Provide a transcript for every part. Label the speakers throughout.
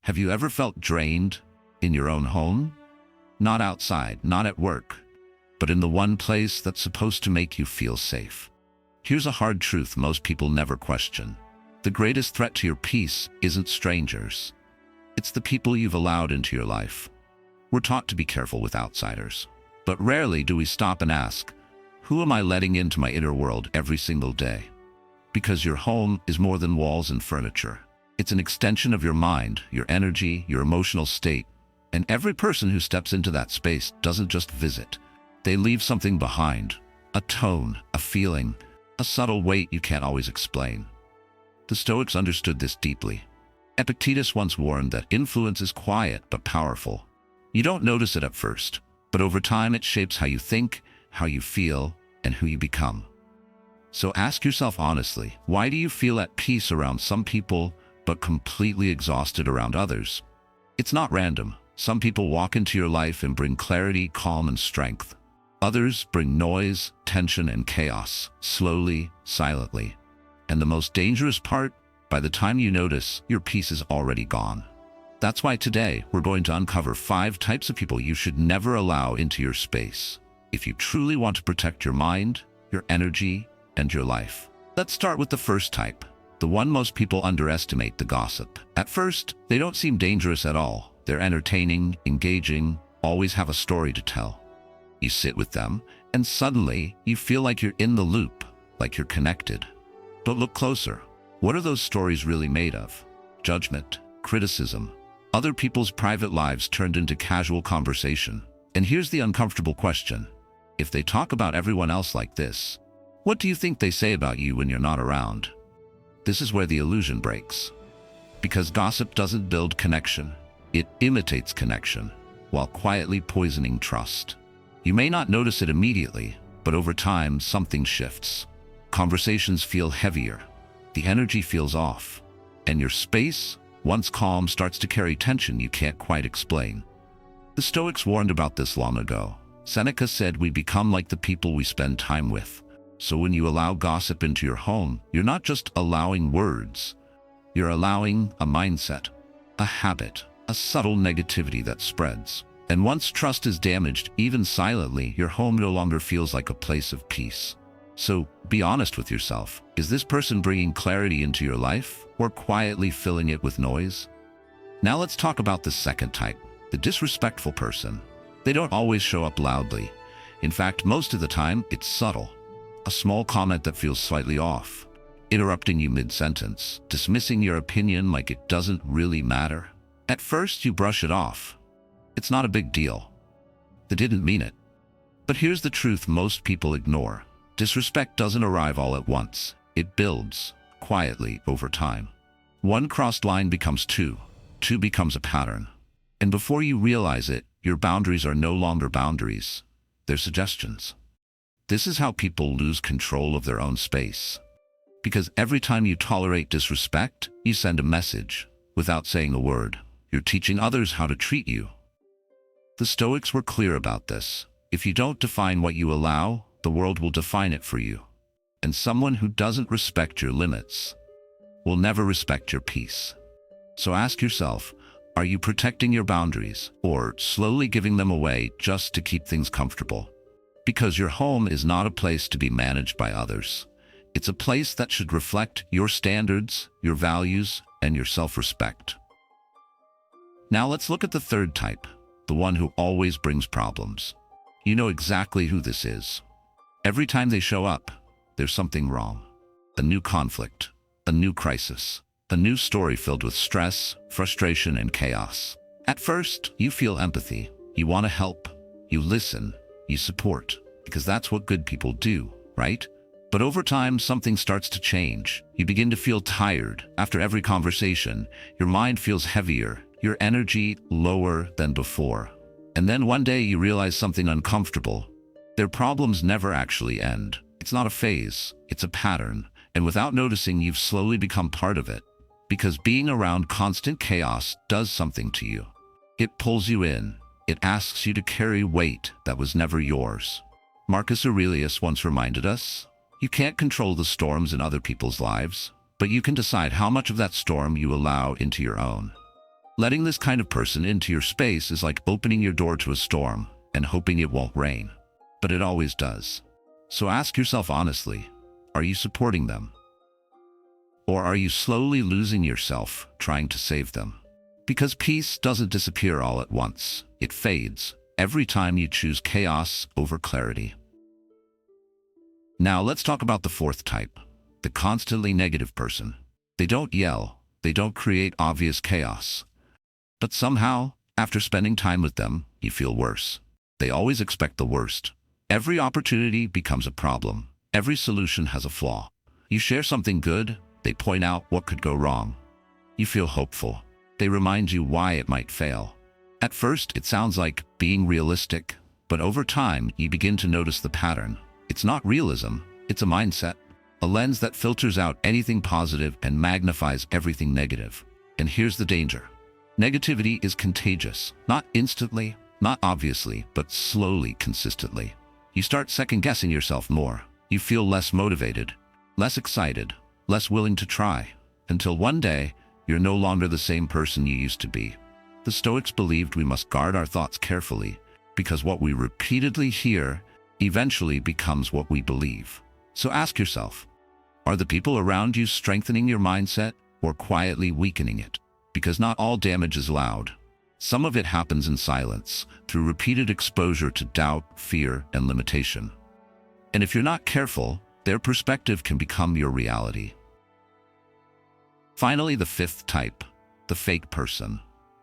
Speaker 1: Have you ever felt drained in your own home? Not outside, not at work, but in the one place that's supposed to make you feel safe. Here's a hard truth most people never question. The greatest threat to your peace isn't strangers. It's the people you've allowed into your life. We're taught to be careful with outsiders, but rarely do we stop and ask, who am I letting into my inner world every single day? Because your home is more than walls and furniture. It's an extension of your mind, your energy, your emotional state. And every person who steps into that space doesn't just visit. They leave something behind. A tone, a feeling, a subtle weight you can't always explain. The Stoics understood this deeply. Epictetus once warned that influence is quiet but powerful. You don't notice it at first, but over time it shapes how you think, how you feel, and who you become. So ask yourself honestly, why do you feel at peace around some people but completely exhausted around others? It's not random. Some people walk into your life and bring clarity, calm, and strength. Others bring noise, tension, and chaos, slowly, silently. And the most dangerous part, by the time you notice, your peace is already gone. That's why today we're going to uncover 5 types of people you should never allow into your space if you truly want to protect your mind, your energy, and your life. Let's start with the first type, the one most people underestimate: the gossip. At first, they don't seem dangerous at all. They're entertaining, engaging, always have a story to tell. You sit with them, and suddenly you feel like you're in the loop, like you're connected. But look closer. What are those stories really made of? Judgment, criticism, other people's private lives turned into casual conversation. And here's the uncomfortable question. If they talk about everyone else like this, what do you think they say about you when you're not around? This is where the illusion breaks. Because gossip doesn't build connection. It imitates connection, while quietly poisoning trust. You may not notice it immediately, but over time, something shifts. Conversations feel heavier. The energy feels off. And your space, once calm, starts to carry tension you can't quite explain. The Stoics warned about this long ago. Seneca said we become like the people we spend time with. So when you allow gossip into your home, you're not just allowing words. You're allowing a mindset, a habit, a subtle negativity that spreads. And once trust is damaged, even silently, your home no longer feels like a place of peace. So be honest with yourself. Is this person bringing clarity into your life or quietly filling it with noise? Now let's talk about the second type, the disrespectful person. They don't always show up loudly. In fact, most of the time, it's subtle. A small comment that feels slightly off, interrupting you mid-sentence, dismissing your opinion like it doesn't really matter. At first, you brush it off. It's not a big deal. They didn't mean it. But here's the truth most people ignore. Disrespect doesn't arrive all at once. It builds, quietly, over time. One crossed line becomes two. Two becomes a pattern. And before you realize it, your boundaries are no longer boundaries. They're suggestions. This is how people lose control of their own space. Because every time you tolerate disrespect, you send a message. Without saying a word, you're teaching others how to treat you. The Stoics were clear about this. If you don't define what you allow, the world will define it for you. And someone who doesn't respect your limits will never respect your peace. So ask yourself, are you protecting your boundaries or slowly giving them away just to keep things comfortable? Because your home is not a place to be managed by others. It's a place that should reflect your standards, your values, and your self-respect. Now let's look at the third type, the one who always brings problems. You know exactly who this is. Every time they show up, there's something wrong. A new conflict, a new crisis, a new story filled with stress, frustration, and chaos. At first, you feel empathy. You want to help. You listen. You support. Because that's what good people do, right? But over time, something starts to change. You begin to feel tired. After every conversation, your mind feels heavier, your energy lower than before. And then one day you realize something uncomfortable. Their problems never actually end. It's not a phase, it's a pattern. And without noticing, you've slowly become part of it. Because being around constant chaos does something to you. It pulls you in. It asks you to carry weight that was never yours. Marcus Aurelius once reminded us, you can't control the storms in other people's lives, but you can decide how much of that storm you allow into your own. Letting this kind of person into your space is like opening your door to a storm and hoping it won't rain. But it always does. So ask yourself honestly, are you supporting them? Or are you slowly losing yourself trying to save them? Because peace doesn't disappear all at once. It fades every time you choose chaos over clarity. Now let's talk about the fourth type, the constantly negative person. They don't yell, they don't create obvious chaos. But somehow, after spending time with them, you feel worse. They always expect the worst. Every opportunity becomes a problem. Every solution has a flaw. You share something good, they point out what could go wrong. You feel hopeful. They remind you why it might fail. At first, it sounds like being realistic, but over time, you begin to notice the pattern. It's not realism, it's a mindset, a lens that filters out anything positive and magnifies everything negative. And here's the danger. Negativity is contagious, not instantly, not obviously, but slowly, consistently. You start second-guessing yourself more. You feel less motivated, less excited, less willing to try, until one day, you're no longer the same person you used to be. The Stoics believed we must guard our thoughts carefully, because what we repeatedly hear eventually becomes what we believe. So ask yourself, are the people around you strengthening your mindset or quietly weakening it? Because not all damage is loud. Some of it happens in silence, through repeated exposure to doubt, fear, and limitation. And if you're not careful, their perspective can become your reality. Finally, the fifth type, the fake person.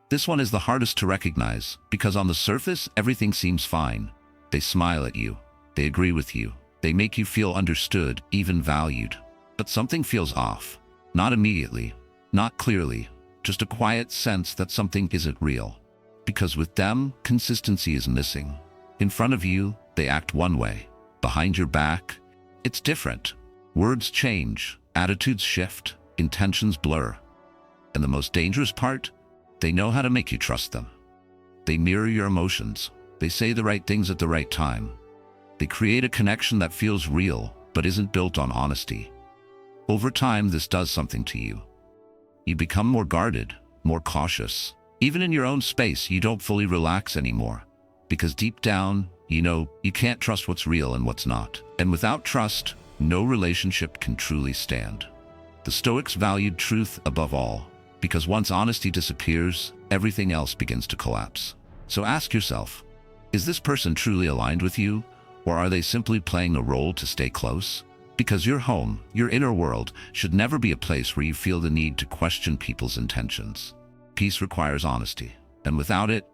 Speaker 1: This one is the hardest to recognize, because on the surface, everything seems fine. They smile at you. They agree with you. They make you feel understood, even valued. But something feels off. Not immediately, not clearly, just a quiet sense that something isn't real. Because with them, consistency is missing. In front of you, they act one way. Behind your back, it's different. Words change, attitudes shift, intentions blur. And the most dangerous part? They know how to make you trust them. They mirror your emotions. They say the right things at the right time. They create a connection that feels real, but isn't built on honesty. Over time, this does something to you. You become more guarded, more cautious. Even in your own space, you don't fully relax anymore. Because deep down, you know you can't trust what's real and what's not. And without trust, no relationship can truly stand. The Stoics valued truth above all, because once honesty disappears, everything else begins to collapse. So ask yourself, is this person truly aligned with you, or are they simply playing a role to stay close? Because your home, your inner world, should never be a place where you feel the need to question people's intentions. Peace requires honesty, and without it,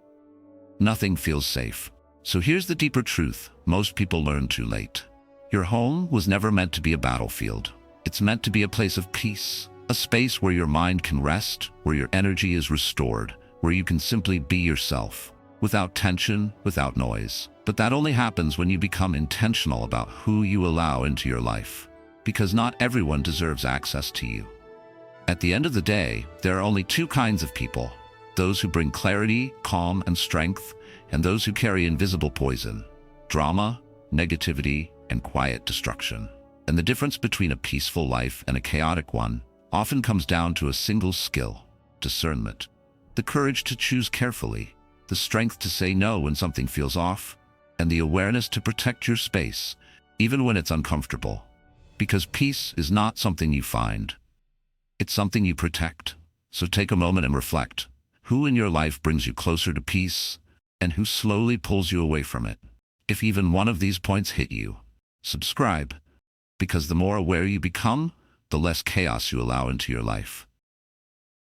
Speaker 1: nothing feels safe. So here's the deeper truth most people learn too late. Your home was never meant to be a battlefield. It's meant to be a place of peace, a space where your mind can rest, where your energy is restored, where you can simply be yourself, without tension, without noise. But that only happens when you become intentional about who you allow into your life, because not everyone deserves access to you. At the end of the day, there are only two kinds of people: those who bring clarity, calm, and strength, and those who carry invisible poison, drama, negativity, and quiet destruction. And the difference between a peaceful life and a chaotic one often comes down to a single skill: discernment. The courage to choose carefully, the strength to say no when something feels off, and the awareness to protect your space, even when it's uncomfortable. Because peace is not something you find. It's something you protect. So take a moment and reflect. Who in your life brings you closer to peace, and who slowly pulls you away from it? If even one of these points hit you, subscribe, because the more aware you become, the less chaos you allow into your life.